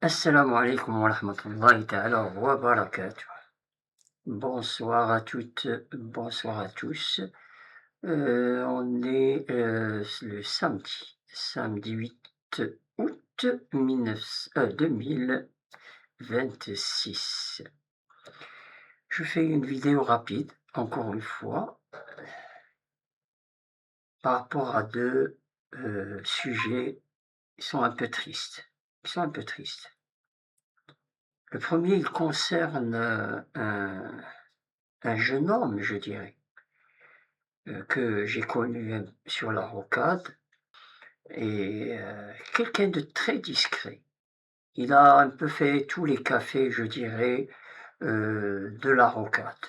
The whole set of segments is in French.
Assalamu alaikum wa rahmatullahi ta'ala wa barakatuh. Bonsoir à toutes, bonsoir à tous. On est le samedi 8 août 2026. Je fais une vidéo rapide, encore une fois, par rapport à deux sujets qui sont un peu tristes. Le premier, il concerne un jeune homme, je dirais, que j'ai connu sur la rocade, et quelqu'un de très discret. Il a un peu fait tous les cafés, je dirais, de la rocade,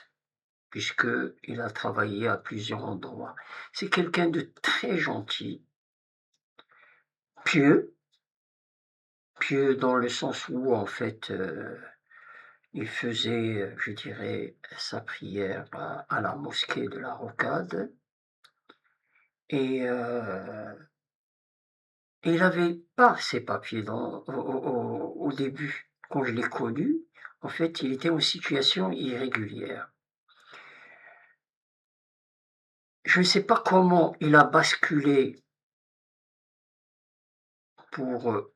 puisqu'il a travaillé à plusieurs endroits. C'est quelqu'un de très gentil, pieux dans le sens où, en fait, il faisait, je dirais, sa prière à la mosquée de la rocade, et il n'avait pas ses papiers au début. Quand je l'ai connu, en fait, il était en situation irrégulière. Je ne sais pas comment il a basculé pour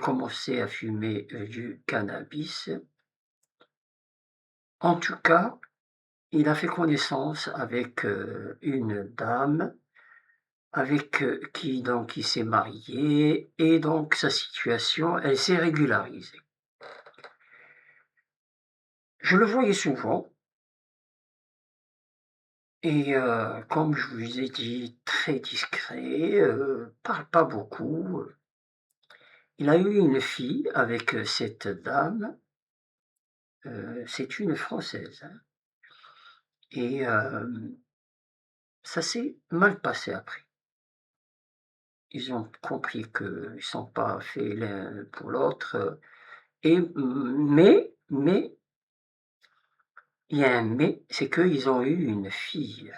commencer à fumer du cannabis. En tout cas, il a fait connaissance avec une dame avec qui donc il s'est marié, et donc sa situation, elle s'est régularisée. Je le voyais souvent, et comme je vous ai dit, très discret, parle pas beaucoup. Il a eu une fille avec cette dame, c'est une Française, hein, et ça s'est mal passé après. Ils ont compris qu'ils ne sont pas faits l'un pour l'autre, mais il y a un mais, c'est qu'ils ont eu une fille.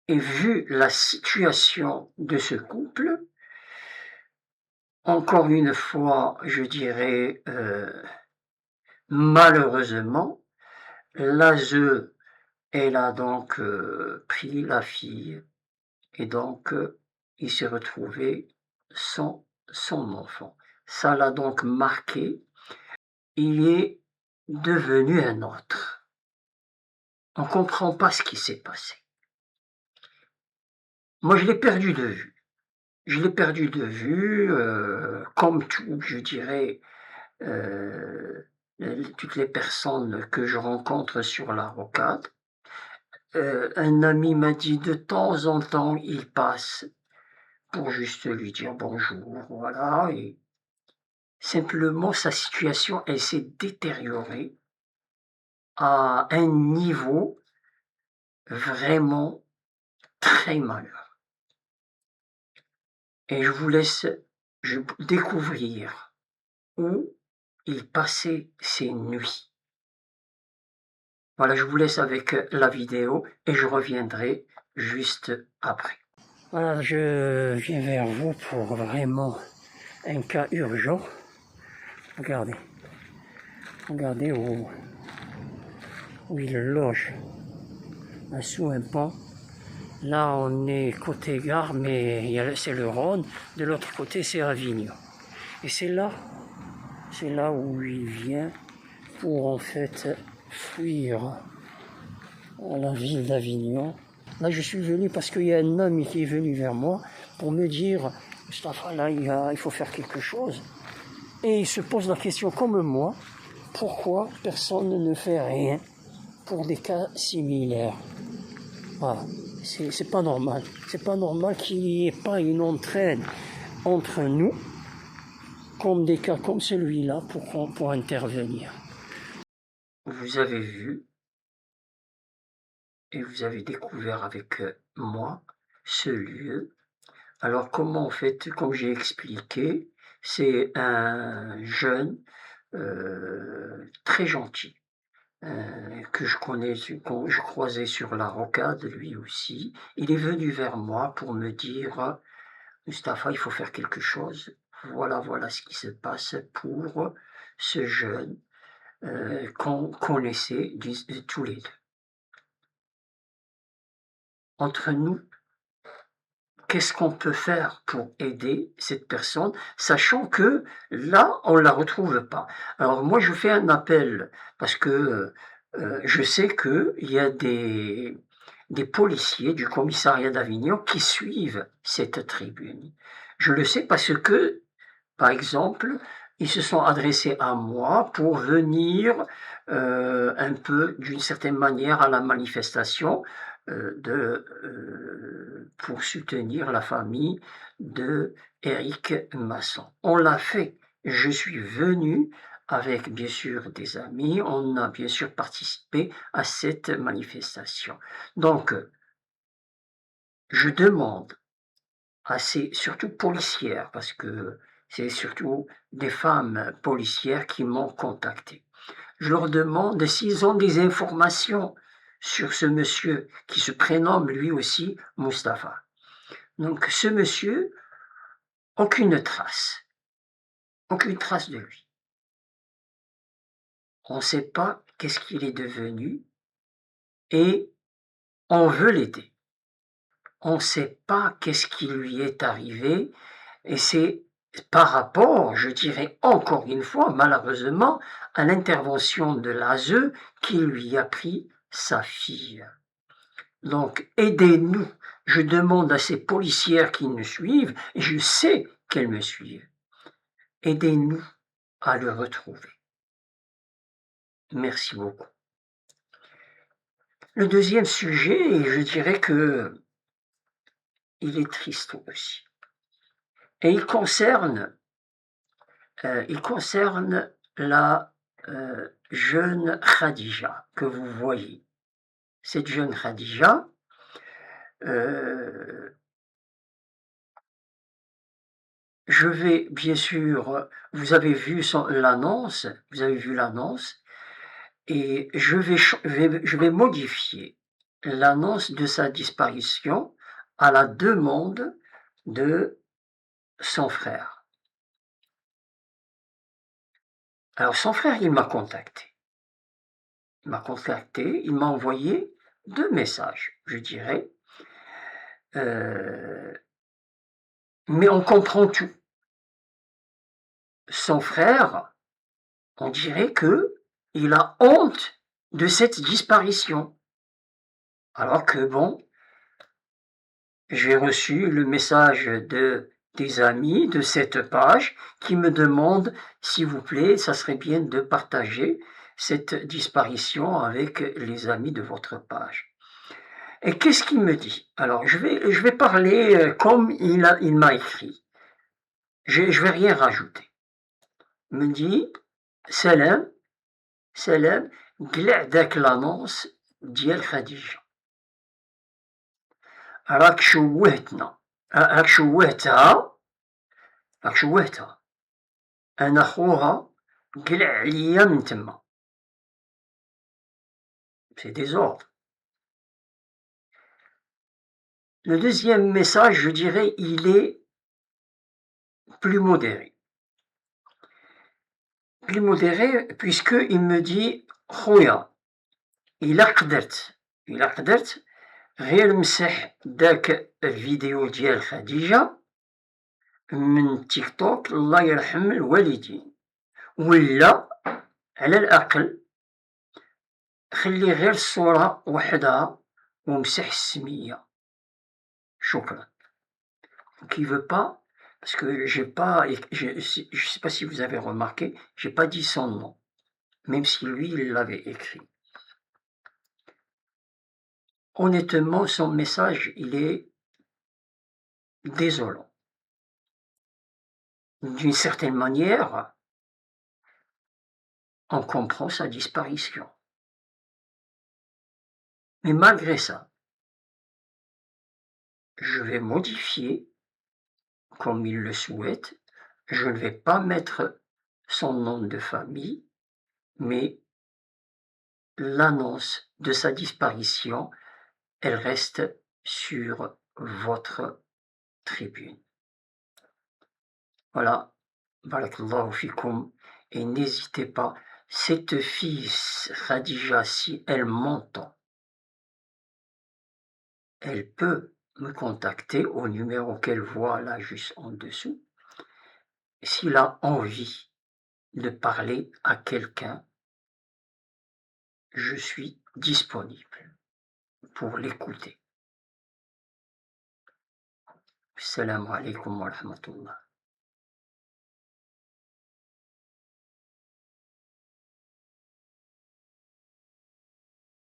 Et vu la situation de ce couple, encore une fois, je dirais, malheureusement, l'ASE, elle a donc pris la fille, et donc il s'est retrouvé sans son enfant. Ça l'a donc marqué. Il est devenu un autre. On ne comprend pas ce qui s'est passé. Moi, je l'ai perdu de vue. Comme tout, je dirais, toutes les personnes que je rencontre sur la rocade. Un ami m'a dit de temps en temps, il passe pour juste lui dire bonjour, voilà, et simplement sa situation, elle s'est détériorée à un niveau vraiment très mal. Et je vous laisse découvrir où il passait ses nuits. Voilà, je vous laisse avec la vidéo et je reviendrai juste après. Voilà, je viens vers vous pour vraiment un cas urgent. Regardez où il loge, sous un pont. Là, on est côté gare, mais c'est le Rhône. De l'autre côté, c'est Avignon. Et c'est là où il vient pour en fait fuir la ville d'Avignon. Là, je suis venu parce qu'il y a un homme qui est venu vers moi pour me dire « Mustapha, là, il faut faire quelque chose ». Et il se pose la question comme moi, pourquoi personne ne fait rien pour des cas similaires? Voilà, c'est pas normal. C'est pas normal qu'il n'y ait pas une entraide entre nous, comme des cas comme celui-là, pour intervenir. Vous avez vu et vous avez découvert avec moi ce lieu. Alors comment en fait, comme j'ai expliqué, c'est un jeune très gentil que je croisais sur la rocade, lui aussi. Il est venu vers moi pour me dire « Mustapha, il faut faire quelque chose. Voilà ce qui se passe pour ce jeune qu'on connaissait tous les deux. Entre nous, qu'est-ce qu'on peut faire pour aider cette personne, sachant que là, on ne la retrouve pas. Alors moi, je fais un appel parce que je sais qu'il y a des policiers du commissariat d'Avignon qui suivent cette tribune. Je le sais parce que, par exemple, ils se sont adressés à moi pour venir un peu, d'une certaine manière, à la manifestation pour soutenir la famille de Eric Masson. On l'a fait. Je suis venu avec bien sûr des amis. On a bien sûr participé à cette manifestation. Donc, je demande à ces, surtout policières, parce que c'est surtout des femmes policières qui m'ont contacté. Je leur demande s'ils ont des informations sur ce monsieur qui se prénomme lui aussi Mustapha. Donc ce monsieur, aucune trace de lui. On ne sait pas qu'est-ce qu'il est devenu et on veut l'aider. On ne sait pas qu'est-ce qui lui est arrivé et c'est par rapport, je dirais encore une fois, malheureusement, à l'intervention de l'ASE qui lui a pris sa fille. Donc, aidez-nous. Je demande à ces policières qui nous suivent, et je sais qu'elles me suivent, aidez-nous à le retrouver. Merci beaucoup. Le deuxième sujet, je dirais que il est triste aussi. Et il concerne la jeune Khadija que vous voyez. Cette jeune Khadija, je vais bien sûr, vous avez vu l'annonce, et je vais modifier l'annonce de sa disparition à la demande de son frère. Alors son frère, il m'a contacté. Il m'a envoyé 2 messages, je dirais. Mais on comprend tout. Son frère, on dirait qu'il a honte de cette disparition. Alors que bon, j'ai reçu le message des amis de cette page qui me demandent, s'il vous plaît, ça serait bien de partager cette disparition avec les amis de votre page. Et qu'est-ce qu'il me dit? Alors, je vais parler comme il m'a écrit. Je vais rien rajouter. Il me dit, Salam, قلع داك l'annonce ديال خديجة. راك شوهتنا، راك شوهتها، أنا خوها قلع عليا من تما. C'est des ordres. Le deuxième message, je dirais, il est plus modéré. Puisqu'il me dit خويا إلا قدرت غير مسح داك الفيديو ديال خديجة من تيك توك الله يرحم الوالدين، ولا على الأقل خلي غير الصورة وحدها ومسح السمية. شكرا. Qui veut pas, parce que je sais pas si vous avez remarqué, j'ai pas dit son nom, même si lui il l'avait écrit. Honnêtement, son message, il est désolant. D'une certaine manière, on comprend sa disparition. Mais malgré ça, je vais modifier comme il le souhaite. Je ne vais pas mettre son nom de famille, mais l'annonce de sa disparition, elle reste sur votre tribune. Voilà, Barakallahu fikum. Et n'hésitez pas, cette fille, Khadija, si elle m'entend, elle peut me contacter au numéro qu'elle voit là juste en dessous. S'il a envie de parler à quelqu'un, je suis disponible pour l'écouter. Assalamu alaikum wa rahmatullah.